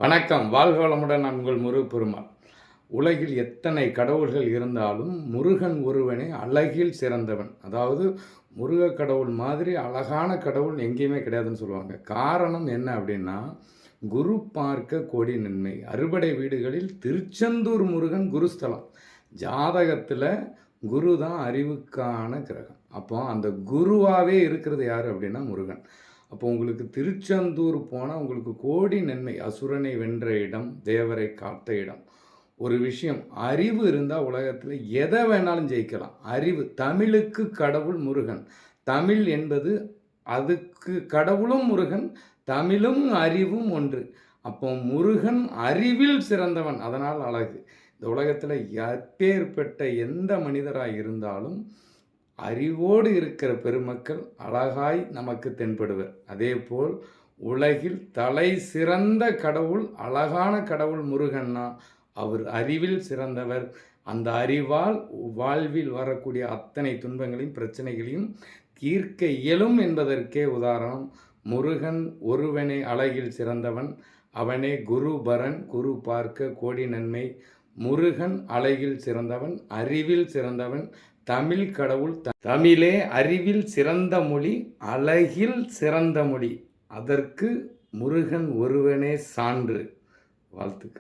வணக்கம். வாழ்க வளமுடன். நான் உங்கள் முருகப்பெருமாள். உலகில் எத்தனை கடவுள்கள் இருந்தாலும் முருகன் ஒருவனே அழகில் சிறந்தவன். அதாவது முருக கடவுள் மாதிரி அழகான கடவுள் எங்கேயுமே கிடையாதுன்னு சொல்லுவாங்க. காரணம் என்ன அப்படின்னா, குரு பார்க்க கோடி நன்மை. அறுபடை வீடுகளில் திருச்செந்தூர் முருகன் குருஸ்தலம். ஜாதகத்தில் குரு தான் அறிவுக்கான கிரகம். அப்போ அந்த குருவாகவே இருக்கிறது யார் அப்படின்னா முருகன். அப்போ உங்களுக்கு திருச்செந்தூர் போனால் உங்களுக்கு கோடி நன்மை. அசுரனை வென்ற இடம், தேவரை காத்த இடம். ஒரு விஷயம், அறிவு இருந்தால் உலகத்தில் எதை வேணாலும் ஜெயிக்கலாம். அறிவு. தமிழுக்கு கடவுள் முருகன். தமிழ் என்பது அதுக்கு கடவுளும் முருகன், தமிழும் அறிவும் ஒன்று. அப்போ முருகன் அறிவில் சிறந்தவன், அதனால் அழகு. இந்த உலகத்தில் எப்பேற்பட்ட எந்த மனிதராக இருந்தாலும் அறிவோடு இருக்கிற பெருமக்கள் அழகாய் நமக்கு தென்படுவர். அதேபோல் உலகில் தலை சிறந்த கடவுள், அழகான கடவுள் முருகன்னா அவர் அறிவில் சிறந்தவர். அந்த அறிவால் வாழ்வில் வரக்கூடிய அத்தனை துன்பங்களையும் பிரச்சனைகளையும் தீர்க்க இயலும் என்பதற்கே உதாரணம். முருகன் ஒருவனே அழகில் சிறந்தவன், அவனே குருபரன். குரு பார்க்க கோடி நன்மை. முருகன் அழகில் சிறந்தவன், அறிவில் சிறந்தவன். தமிழ் கடவுள். தமிழே அறிவில் சிறந்த மொழி, அழகில் சிறந்த மொழி. அதற்கு முருகன் ஒருவனே சான்று. வாழ்த்துக்கள்.